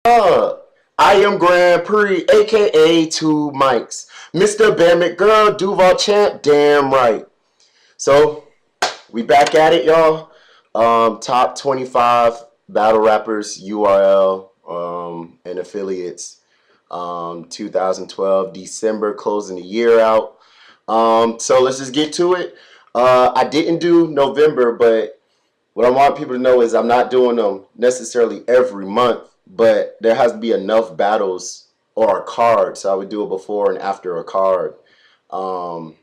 I am Grand Prix, aka Two Mics, Mr. Bamit Girl, Duval Champ, damn right. So we back at it, y'all. Top 25 battle rappers URL and affiliates. 2012 December, closing the year out. So let's just get to it. I didn't do November, but what I want people to know is I'm not doing them necessarily every month, but there has to be enough battles or a card. So I would do it before and after a card. So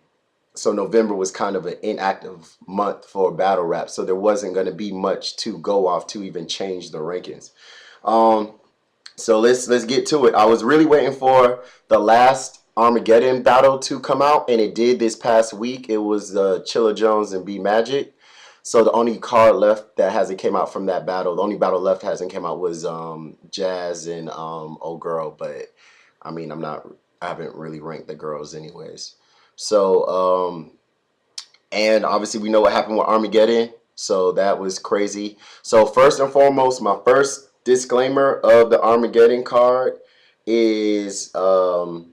November was kind of an inactive month for battle rap. So there wasn't going to be much to go off to even change the rankings. So let's get to it. I was really waiting for the last Armageddon battle to come out, and it did this past week. It was Chilla Jones and B Magic. So the only card left that hasn't came out from that battle, the only battle left hasn't came out was Jazz and Old Girl. But I mean, I haven't really ranked the girls anyways. So and obviously we know what happened with Armageddon. So that was crazy. So first and foremost, my first disclaimer of the Armageddon card is of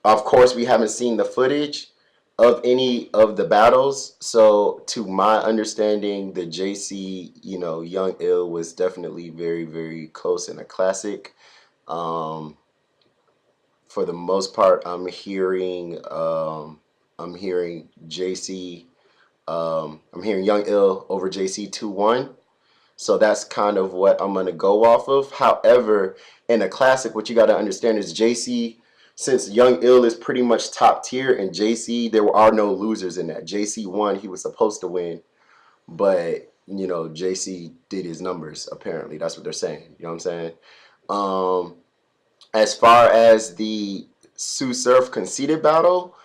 course we haven't seen the footage of any of the battles. So to my understanding, the JC, Young Ill was definitely very, very close and a classic. For the most part, I'm hearing JC, I'm hearing Young Ill over JC 2-1. So that's kind of what I'm gonna go off of. However, in a classic, what you got to understand is JC, since Young Ill is pretty much top tier, and JC, there are no losers in that. JC won, he was supposed to win, but JC did his numbers, apparently. That's what they're saying. You know what I'm saying? As far as the Sue Surf conceded battle,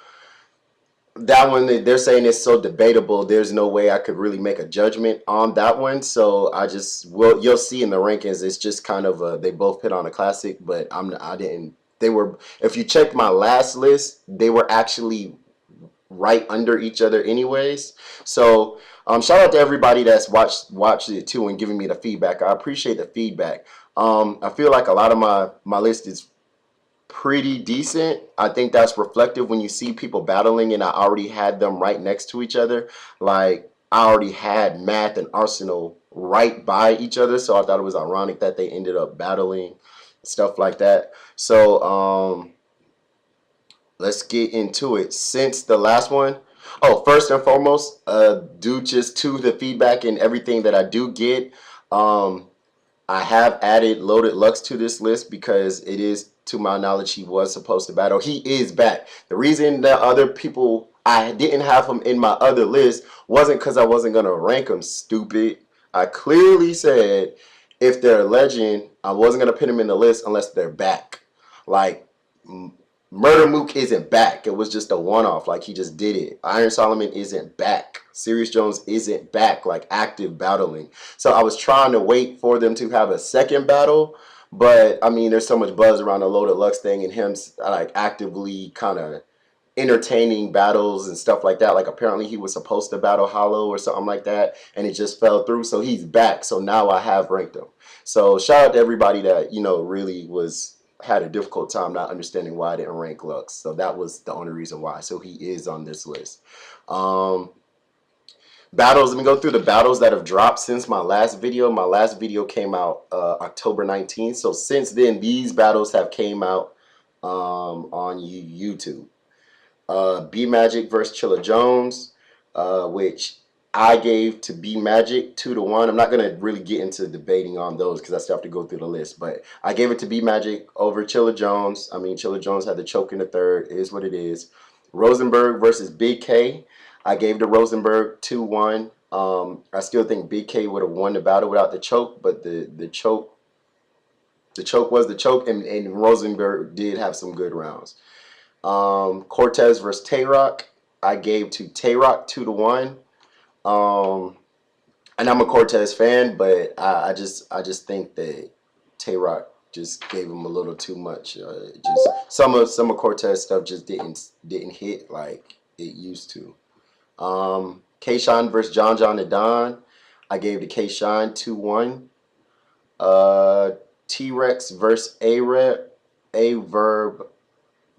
that one they're saying is so debatable. There's no way I could really make a judgment on that one. So you'll see in the rankings. It's just kind of they both put on a classic, but I didn't. They were, if you check my last list, they were actually right under each other anyways. So shout out to everybody that's watched it too and giving me the feedback. I appreciate the feedback. I feel like a lot of my list is pretty decent. I think that's reflective when you see people battling and I already had them right next to each other. Like I already had Math and Arsenal right by each other, so I thought it was ironic that they ended up battling, stuff like that. So let's get into it. Since the last one, first and foremost, due just to the feedback and everything that I do get, I have added Loaded Lux to this list because it is, to my knowledge, he was supposed to battle. He is back. The reason that other people, I didn't have him in my other list wasn't because I wasn't going to rank him, stupid. I clearly said if they're a legend, I wasn't going to put him in the list unless they're back. Like, Murder Mook isn't back. It was just a one-off. Like, he just did it. Iron Solomon isn't back. Serious Jones isn't back, like, active battling. So I was trying to wait for them to have a second battle. But, I mean, there's so much buzz around the Loaded Lux thing and him, like, actively kind of entertaining battles and stuff like that. Like, apparently he was supposed to battle Hollow or something like that, and it just fell through. So he's back. So now I have ranked him. So shout out to everybody that, really had a difficult time not understanding why I didn't rank Lux. So that was the only reason why. So he is on this list. Battles, let me go through the battles that have dropped since my last video. My last video came out October 19th. So since then, these battles have came out on YouTube. B Magic versus Chilla Jones, which I gave to B Magic 2-1. I'm not going to really get into debating on those because I still have to go through the list. But I gave it to B Magic over Chilla Jones. I mean, Chilla Jones had the choke in the third. It is what it is. Rosenburg versus Big K. I gave to Rosenburg 2-1. I still think Big K would have won the battle without the choke, but the choke was the choke, and Rosenburg did have some good rounds. Cortez versus Tay-Rock. I gave to Tay-Rock 2-1. And I'm a Cortez fan, but I just think that Tay-Rock just gave him a little too much. Just some of Cortez stuff just didn't hit like it used to. K-Shine versus John and Don. I gave to K-Shine 2-1. T-Rex versus A-Verb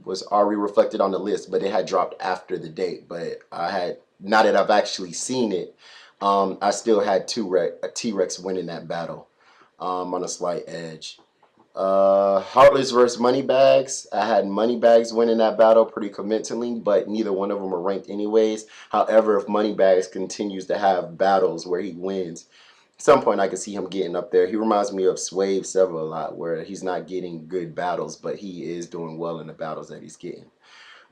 was already reflected on the list, but it had dropped after the date. But I had, now that I've actually seen it, I still had T-Rex winning that battle on a slight edge. Heartless versus Moneybags. I had Moneybags winning that battle pretty convincingly, but neither one of them are ranked anyways. However, if Moneybags continues to have battles where he wins, at some point I can see him getting up there. He reminds me of SUAVE SEVAH a lot, where he's not getting good battles, but he is doing well in the battles that he's getting.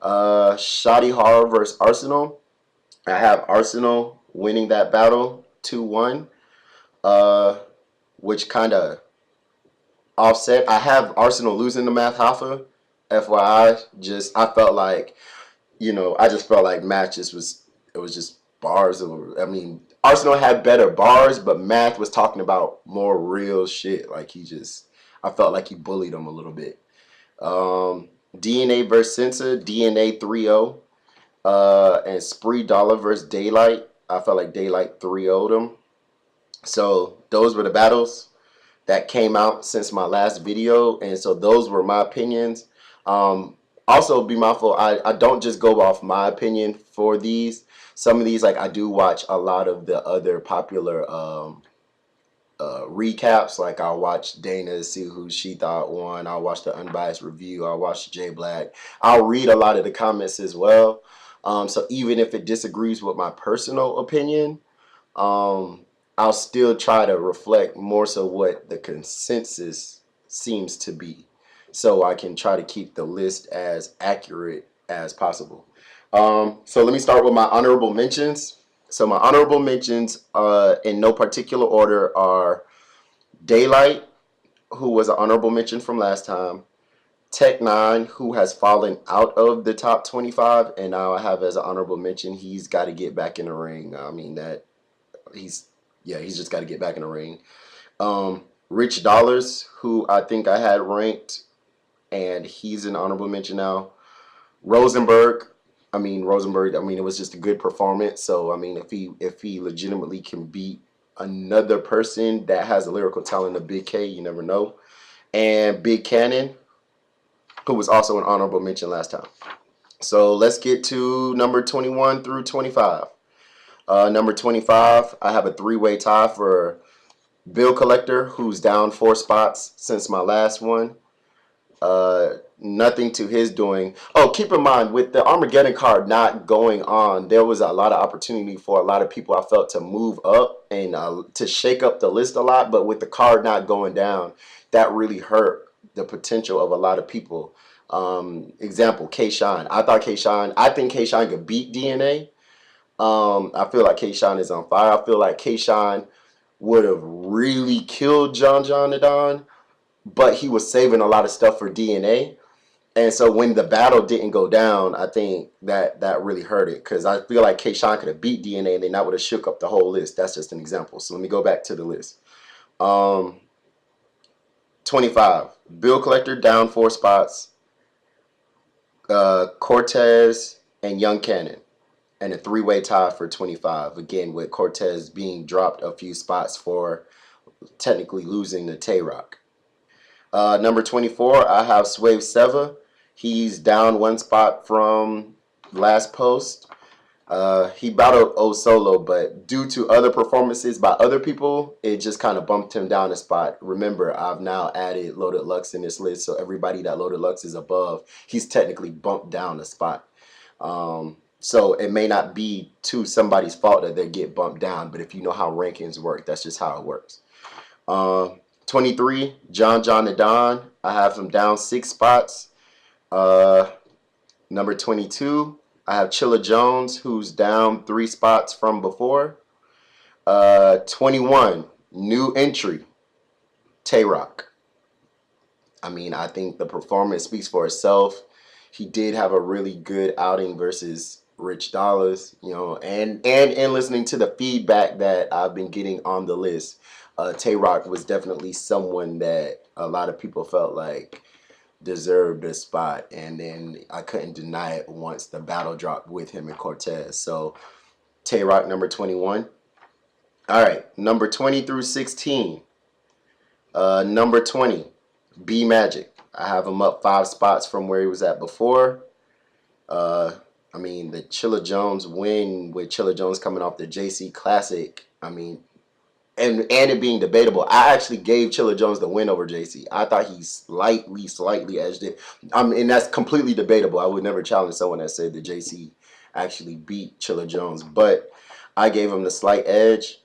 Shoddy Horror versus Arsenal. I have Arsenal winning that battle 2-1, which kind of offset. I have Arsenal losing the math HOFFA. FYI, just I felt like, you know, I just felt like math just was, it was just bars. I mean, Arsenal had better bars, but math was talking about more real shit. Like he just, I felt like he bullied him a little bit. DNA versus Sensa, DNA 3-0. And Spree Dollar versus Daylyte. I felt like Daylyte 3-0'd him. So those were the battles that came out since my last video, and so those were my opinions. Also be mindful, I don't just go off my opinion for these. Some of these, like, I do watch a lot of the other popular recaps. Like I'll watch Dana, see who she thought won. I'll watch the unbiased review. I'll watch J Black. I'll read a lot of the comments as well. So even if it disagrees with my personal opinion, I'll still try to reflect more so what the consensus seems to be, so I can try to keep the list as accurate as possible. So let me start with my honorable mentions. So my honorable mentions, in no particular order, are Daylyte, who was an honorable mention from last time, Tech9, who has fallen out of the top 25, and now I have as an honorable mention, he's got to get back in the ring. I mean, that he's just got to get back in the ring. Rich Dollars, who I think I had ranked, and he's an honorable mention now. Rosenburg, I mean, it was just a good performance. So I mean, if he legitimately can beat another person that has a lyrical talent of Big K, you never know. And Big Kannon, who was also an honorable mention last time. So let's get to number 21 through 25. Number 25, I have a three-way tie for Bill Collector, who's down 4 spots since my last one. Nothing to his doing. Oh, keep in mind, with the Armageddon card not going on, there was a lot of opportunity for a lot of people, I felt, to move up and to shake up the list a lot. But with the card not going down, that really hurt the potential of a lot of people. Example, K-Shine. I think K-Shine could beat DNA. I feel like K-Shine is on fire. I feel like K-Shine would have really killed John Adon, but he was saving a lot of stuff for DNA. And so when the battle didn't go down, I think that really hurt it, because I feel like K-Shine could have beat DNA and then that would have shook up the whole list. That's just an example. So let me go back to the list. 25, Bill Collector down 4 spots. Cortez and Young Cannon. And a three-way tie for 25. Again, with Cortez being dropped a few spots for technically losing to Tay-Rock. Number 24, I have SUAVE SEVAH. He's down 1 spot from last post. He battled O Solo, but due to other performances by other people, it just kind of bumped him down a spot. Remember, I've now added Loaded Lux in this list, so everybody that Loaded Lux is above, he's technically bumped down a spot. So it may not be to somebody's fault that they get bumped down, but if you know how rankings work, that's just how it works. 23, John Adon. I have him down 6 spots. Number 22, I have Chilla Jones, who's down 3 spots from before. 21, new entry, Tay-Rock. I mean, I think the performance speaks for itself. He did have a really good outing versus Rich Dollars, you know, and in listening to the feedback that I've been getting on the list, Tay-Rock was definitely someone that a lot of people felt like deserved a spot, and then I couldn't deny it once the battle dropped with him and Cortez. So Tay-Rock, number 21. All right, number 20 through 16. Number 20, B Magic. I have him up 5 spots from where he was at before. I mean, the Chilla Jones win with Chilla Jones coming off the JC Classic. I mean, and it being debatable. I actually gave Chilla Jones the win over JC. I thought he slightly edged it. And that's completely debatable. I would never challenge someone that said that JC actually beat Chilla Jones, but I gave him the slight edge.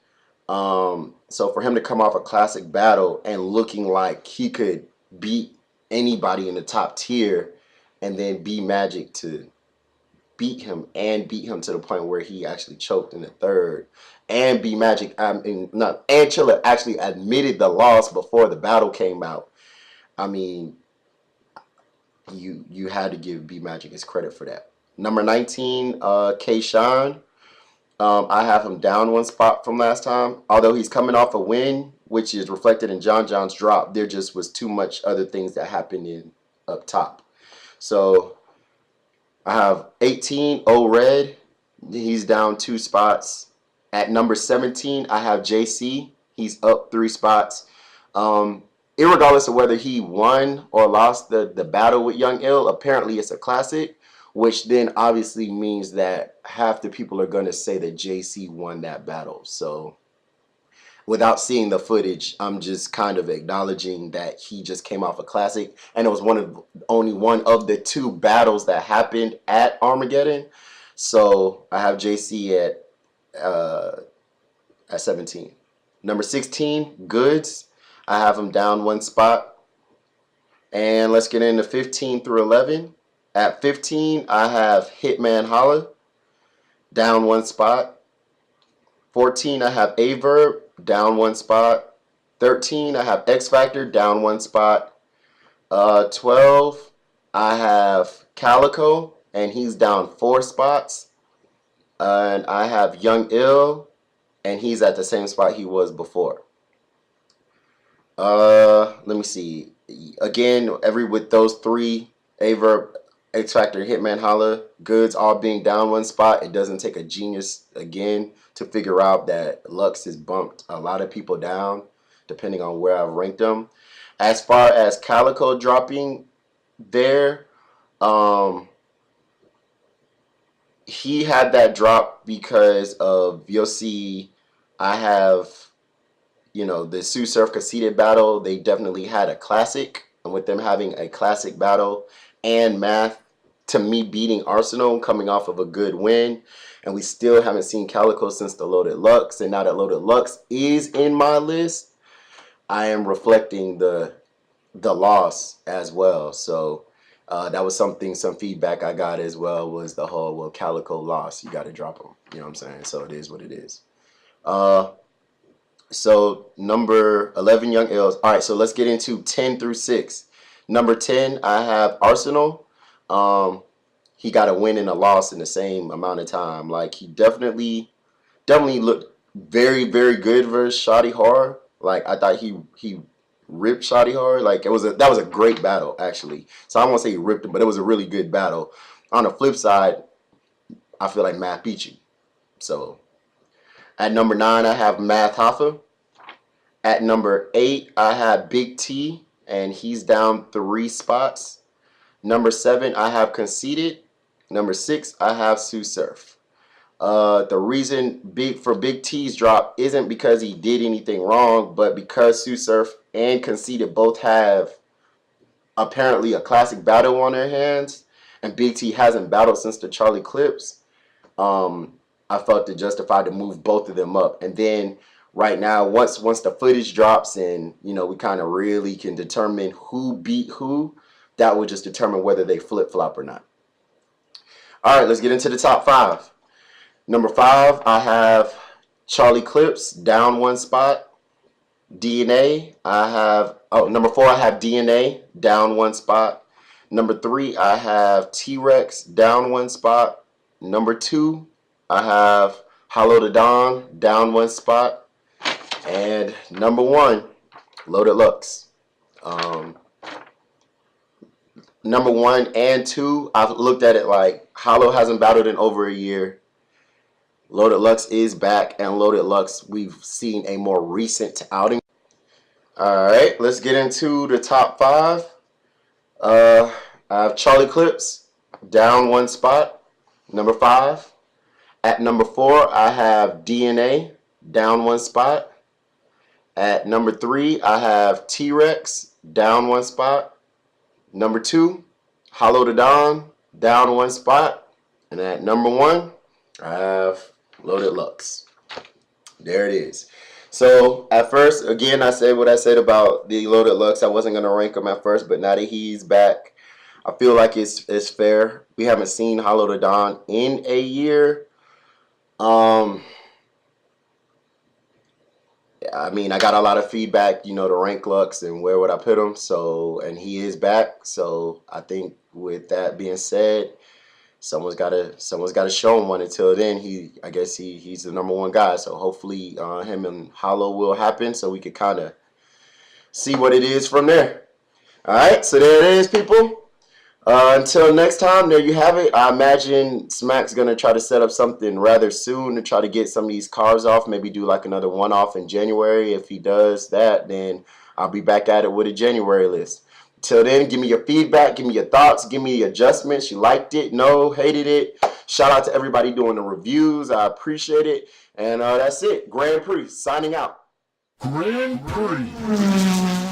So for him to come off a classic battle and looking like he could beat anybody in the top tier, and then B Magic to beat him to the point where he actually choked in the third, and B Magic, and Chilla actually admitted the loss before the battle came out. I mean, you had to give B Magic his credit for that. Number 19, K Shine. I have him down 1 spot from last time. Although he's coming off a win, which is reflected in John John's drop, there just was too much other things that happened in up top. So I have 18, O Red. He's down 2 spots. At number 17, I have JC. He's up 3 spots. Irregardless of whether he won or lost the battle with Young Ill, apparently it's a classic, which then obviously means that half the people are going to say that JC won that battle. So without seeing the footage, I'm just kind of acknowledging that he just came off a classic, and it was only one of the 2 battles that happened at Armageddon. So I have JC at 17. Number 16, GOODZ. I have him down 1 spot. And let's get into 15 through 11. At 15, I have HITTMAN HOLLA, down 1 spot. 14, I have VERB, down 1 spot. 13, I have X Factor, down 1 spot. 12, I have CALICOE, and he's down 4 spots. And I have Young Ill, and he's at the same spot he was before. Let me see. Again, with those 3, VERB, X Factor, HITTMAN, HOLLA, GOODZ all being down 1 spot, it doesn't take a genius again to figure out that Lux has bumped a lot of people down depending on where I've ranked them. As far as CALICOE dropping there, he had that drop because of, you'll see, I have, you know, the SUAVE Conceited battle. They definitely had a classic, and with them having a classic battle and Math, to me, beating Arsenal, coming off of a good win, and we still haven't seen CALICOE since the Loaded Lux, and now that Loaded Lux is in my list, I am reflecting the loss as well. So that was some feedback I got as well, was the whole, well, CALICOE lost, you got to drop him. You know what I'm saying? So it is what it is. So number 11, Young Ills. All right, so let's get into 10 through 6. Number 10, I have Arsenal. He got a win and a loss in the same amount of time. Like, he definitely looked very, very good versus Shoddy Horror. Like, I thought he ripped Shoddy Horror. Like, that was a great battle, actually. So I won't say he ripped him, but it was a really good battle. On the flip side, I feel like Math beat you. So at number 9, I have Math HOFFA. At number 8, I have Big T, and he's down 3 spots. Number 7, I have Conceited. Number 6, I have SUAVE. The reason for Big T's drop isn't because he did anything wrong, but because SUAVE and Conceited both have apparently a classic battle on their hands, and Big T hasn't battled since the Charlie Clips. I felt it justified to move both of them up. And then right now, once the footage drops and, you know, we kind of really can determine who beat who, that will just determine whether they flip-flop or not. All right, let's get into the top 5. Number 5, I have Charlie Clips, down 1 spot. DNA, number 4, I have DNA, down 1 spot. Number 3, I have T-Rex, down 1 spot. Number 2, I have Hollow the Dawn, down 1 spot. And number 1, Loaded Lux. Number 1 and 2, I've looked at it like Hollow hasn't battled in over a year. Loaded Lux is back, and Loaded Lux, we've seen a more recent outing. All right, let's get into the top 5. I have Charlie Clips down 1 spot, number 5. At number 4, I have DNA down 1 spot. At number 3, I have T-Rex down 1 spot. Number 2, Hollow the Dawn down 1 spot. And at number 1, I have Loaded Lux. There it is. So at first, again, I said what I said about the Loaded Lux. I wasn't going to rank him at first, but now that he's back, I feel like it's fair. We haven't seen Hollow the Dawn in a year. I mean, I got a lot of feedback, you know, to rank Lux and where would I put him. So, and he is back. So I think with that being said, someone's got to show him one. Until then, I guess he's the number 1 guy. So hopefully him and Hollow will happen so we could kind of see what it is from there. All right, so there it is, people. Until next time, there you have it. I imagine Smack's going to try to set up something rather soon to try to get some of these cars off. Maybe do like another one-off in January. If he does that, then I'll be back at it with a January list. Till then, give me your feedback. Give me your thoughts. Give me adjustments. You liked it? No? Hated it? Shout out to everybody doing the reviews. I appreciate it. And that's it. Grand Prix signing out. Grand Prix.